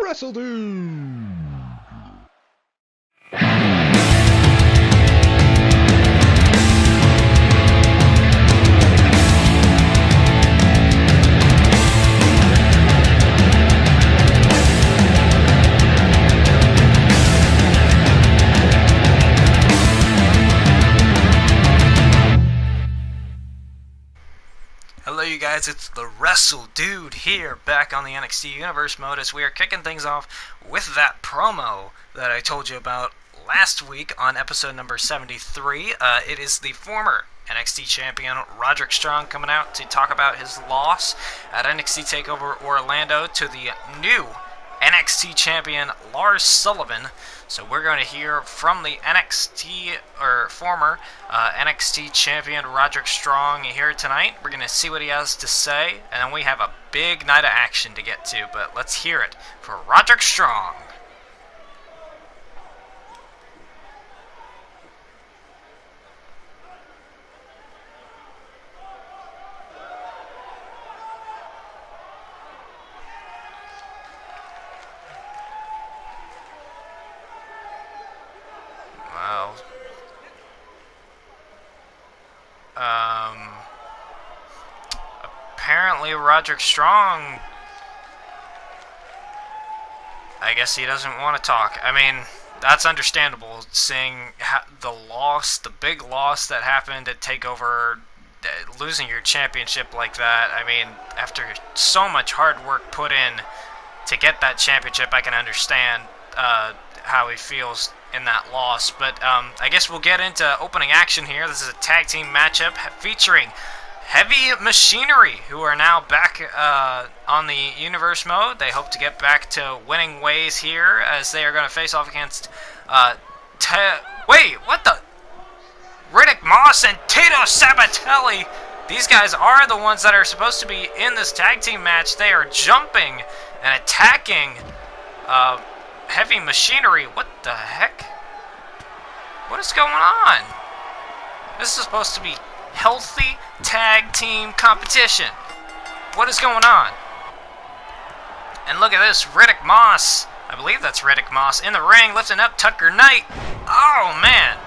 WRESTLEDUDE! Hello you guys, it's the WRESTLEDUDE here, back on the NXT Universe mode as we are kicking things off with that promo that I told you about last week on episode number 73. It is the former NXT champion Roderick Strong coming out to talk about his loss at NXT TakeOver Orlando to the new NXT champion Lars Sullivan. So we're going to hear from the former NXT champion Roderick Strong here tonight. We're going to see what he has to say, and then we have a big night of action to get to. But let's hear it for Roderick Strong. Apparently Roderick Strong, I guess he doesn't want to talk. I mean, that's understandable, seeing the big loss that happened at TakeOver, losing your championship like that. I mean, after so much hard work put in to get that championship, I can understand how he feels in that loss. But I guess we'll get into opening action here. This is a tag team matchup featuring Heavy Machinery, who are now back on the Universe mode. They hope to get back to winning ways here as they are going to face off against Riddick Moss and Tito Sabatelli. These guys are the ones that are supposed to be in this tag team match. They are jumping and attacking Heavy Machinery. What the heck? What is going on? This is supposed to be healthy tag team competition. What is going on? And look at this, Riddick Moss. I believe that's Riddick Moss in the ring, lifting up Tucker Knight. Oh, man.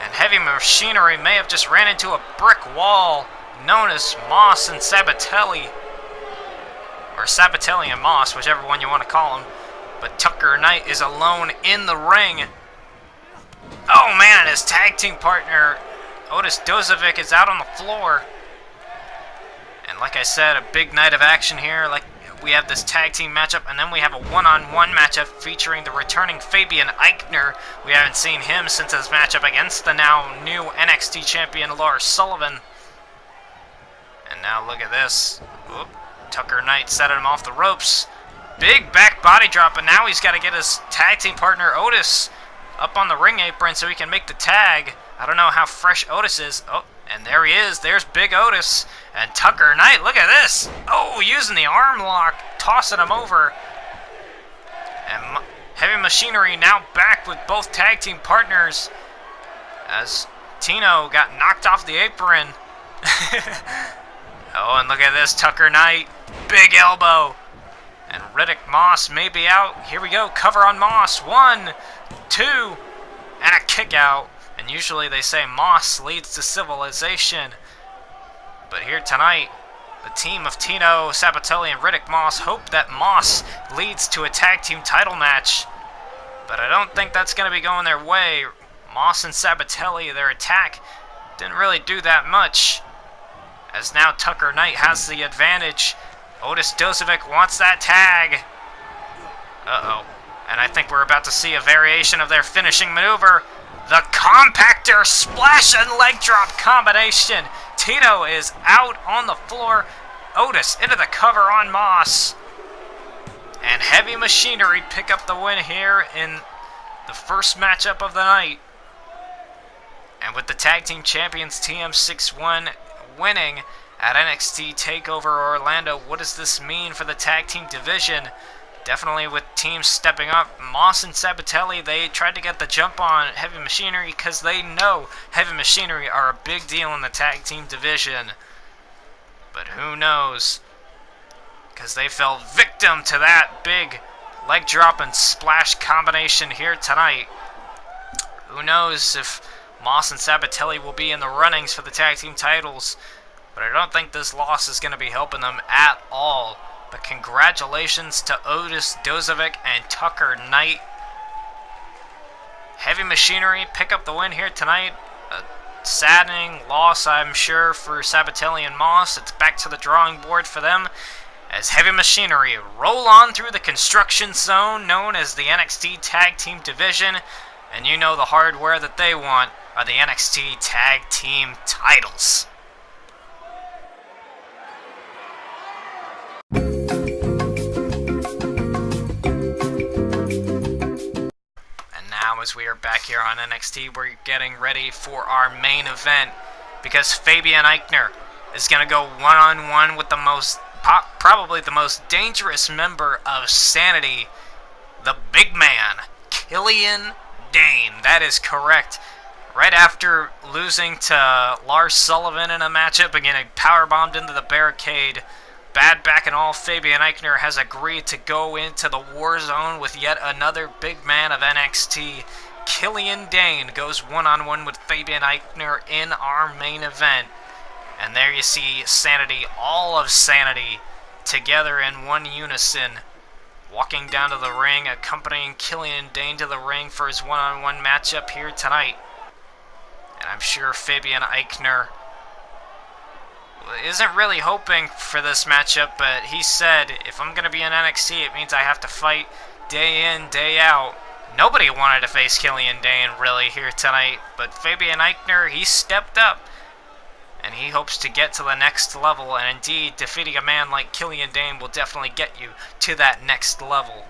And Heavy Machinery may have just ran into a brick wall known as Moss and Sabatelli. Or Sabatelli and Moss, whichever one you want to call them. But Tucker Knight is alone in the ring. Oh, man, and his tag team partner Otis Dozovic is out on the floor. And like I said, a big night of action here. Like, we have this tag team matchup, and then we have a one-on-one matchup featuring the returning Fabian Eichner. We haven't seen him since his matchup against the now new NXT champion Lars Sullivan. And now look at this. Whoop. Tucker Knight setting him off the ropes. Big back body drop, and now he's got to get his tag team partner Otis up on the ring apron so he can make the tag. I don't know how fresh Otis is. Oh, and there he is. There's Big Otis. And Tucker Knight, look at this. Oh, using the arm lock, tossing him over. And Heavy Machinery now back with both tag team partners as Tino got knocked off the apron. Oh, and look at this, Tucker Knight. Big elbow. And Riddick Moss may be out. Here we go, cover on Moss. 1, 2, and a kick out. And usually they say Moss leads to civilization. But here tonight, the team of Tino Sabatelli and Riddick Moss hope that Moss leads to a tag team title match. But I don't think that's going to be going their way. Moss and Sabatelli, their attack didn't really do that much. As now Tucker Knight has the advantage. Otis Dozovic wants that tag. Uh-oh. And I think we're about to see a variation of their finishing maneuver. The compactor splash and leg drop combination. Tito is out on the floor. Otis into the cover on Moss. And Heavy Machinery pick up the win here in the first matchup of the night. And with the tag team champions TM61 winning at NXT TakeOver Orlando, what does this mean for the tag team division? Definitely with teams stepping up. Moss and Sabatelli, they tried to get the jump on Heavy Machinery because they know Heavy Machinery are a big deal in the tag team division. But who knows? Because they fell victim to that big leg drop and splash combination here tonight. Who knows if Moss and Sabatelli will be in the runnings for the tag team titles, but I don't think this loss is going to be helping them at all. But congratulations to Otis Dozovic and Tucker Knight. Heavy Machinery pick up the win here tonight. A saddening loss, I'm sure, for Sabatelli and Moss. It's back to the drawing board for them as Heavy Machinery roll on through the construction zone known as the NXT Tag Team Division. And you know the hardware that they want are the NXT Tag Team titles. And now as we are back here on NXT, we're getting ready for our main event because Fabian Eichner is going to go one-on-one with the probably the most dangerous member of Sanity, the big man, Killian Dane. That is correct. Right after losing to Lars Sullivan in a matchup and getting powerbombed into the barricade, bad back and all, Fabian Eichner has agreed to go into the war zone with yet another big man of NXT. Killian Dane goes one-on-one with Fabian Eichner in our main event. And there you see Sanity, all of Sanity, together in one unison, walking down to the ring, accompanying Killian Dane to the ring for his one-on-one matchup here tonight. And I'm sure Fabian Eichner isn't really hoping for this matchup, but he said, if I'm going to be in NXT, it means I have to fight day in, day out. Nobody wanted to face Killian Dane really here tonight, but Fabian Eichner, he stepped up. And he hopes to get to the next level, and indeed, defeating a man like Killian Dane will definitely get you to that next level.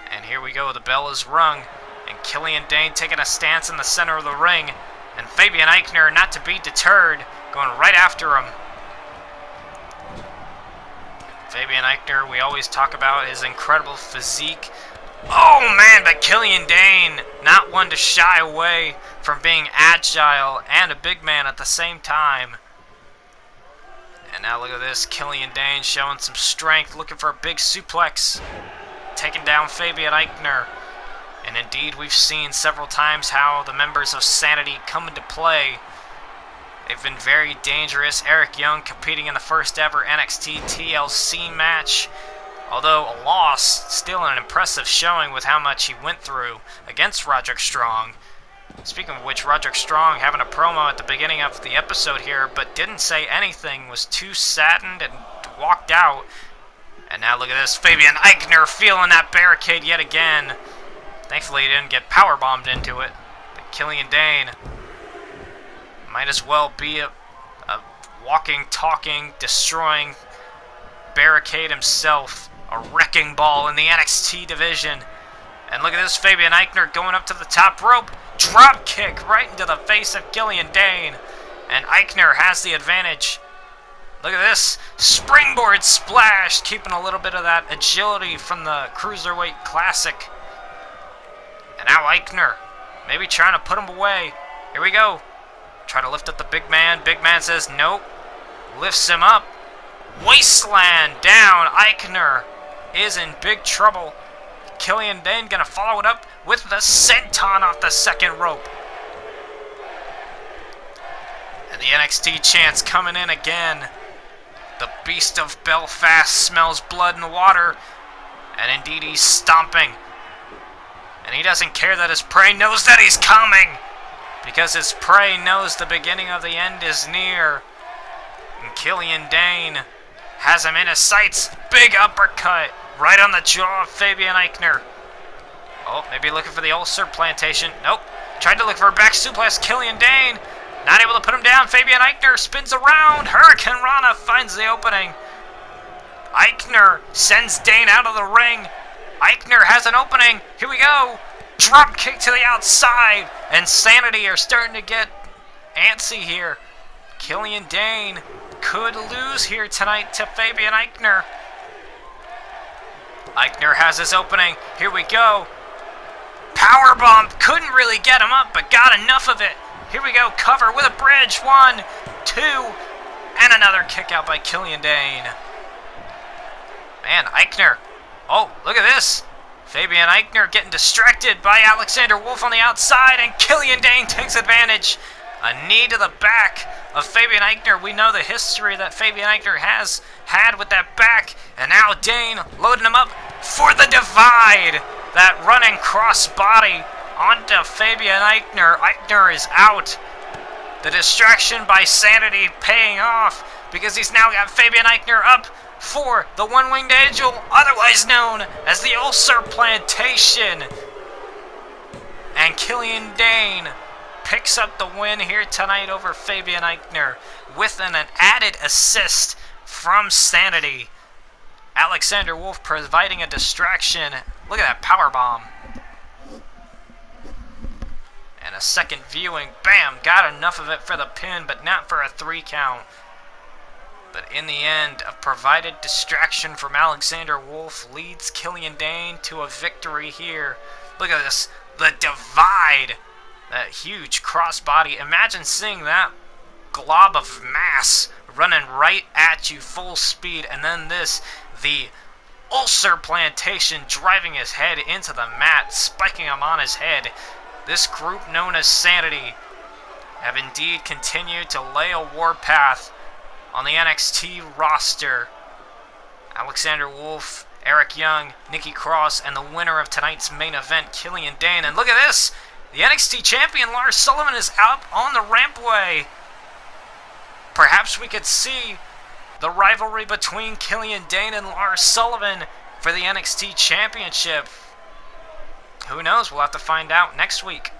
And here we go, the bell is rung, and Killian Dane taking a stance in the center of the ring, and Fabian Eichner, not to be deterred, going right after him. Fabian Eichner, we always talk about his incredible physique. Oh man, but Killian Dane, not one to shy away from being agile and a big man at the same time. And now look at this, Killian Dane showing some strength, looking for a big suplex, taking down Fabian Eichner. And indeed, we've seen several times how the members of Sanity come into play. They've been very dangerous. Eric Young competing in the first ever NXT TLC match. Although a loss, still an impressive showing with how much he went through against Roderick Strong. Speaking of which, Roderick Strong having a promo at the beginning of the episode here, but didn't say anything, was too saddened and walked out. And now look at this, Fabian Eichner feeling that barricade yet again. Thankfully he didn't get powerbombed into it. But Killian Dane might as well be a walking, talking, destroying barricade himself. A wrecking ball in the NXT division. And look at this, Fabian Eichner going up to the top rope. Drop kick right into the face of Killian Dane. And Eichner has the advantage. Look at this, springboard splash, keeping a little bit of that agility from the Cruiserweight Classic. And now Eichner, maybe trying to put him away. Here we go. Try to lift up the big man. Big man says nope. Lifts him up. Wasteland down. Eichner is in big trouble. Killian Dane gonna follow it up with the senton off the second rope. And the NXT chants coming in again. The Beast of Belfast smells blood in the water. And indeed he's stomping. And he doesn't care that his prey knows that he's coming. Because his prey knows the beginning of the end is near. And Killian Dane has him in his sights. Big uppercut right on the jaw of Fabian Eichner. Oh, maybe looking for the ulcer plantation. Nope. Tried to look for a back suplex. Killian Dane not able to put him down. Fabian Eichner spins around. Hurricane Rana finds the opening. Eichner sends Dane out of the ring. Eichner has an opening. Here we go. Drop kick to the outside. And Sanity are starting to get antsy here. Killian Dane could lose here tonight to Fabian Eichner. Eichner has his opening. Here we go. Powerbomb. Couldn't really get him up, but got enough of it. Here we go. Cover with a bridge. 1, 2, and another kick out by Killian Dane. Man, Eichner Oh, look at this. Fabian Eichner getting distracted by Alexander Wolf on the outside, and Killian Dane takes advantage. A knee to the back of Fabian Eichner. We know the history that Fabian Eichner has had with that back, and now Dane loading him up for the divide. That running crossbody onto Fabian Eichner. Eichner is out. The distraction by Sanity paying off because he's now got Fabian Eichner up for the One-Winged Angel, otherwise known as the Ulcer Plantation. And Killian Dane picks up the win here tonight over Fabian Eichner with an added assist from Sanity. Alexander Wolf providing a distraction. Look at that powerbomb. And a second viewing. Bam! Got enough of it for the pin, but not for a 3 count. But in the end, a provided distraction from Alexander Wolf leads Killian Dane to a victory here. Look at this. The divide. That huge crossbody. Imagine seeing that glob of mass running right at you full speed. And then this, the Ulcer Plantation driving his head into the mat, spiking him on his head. This group known as Sanity have indeed continued to lay a warpath on the NXT roster. Alexander Wolf, Eric Young, Nikki Cross, and the winner of tonight's main event, Killian Dane. And look at this! The NXT champion, Lars Sullivan, is up on the rampway. Perhaps we could see the rivalry between Killian Dane and Lars Sullivan for the NXT championship. Who knows? We'll have to find out next week.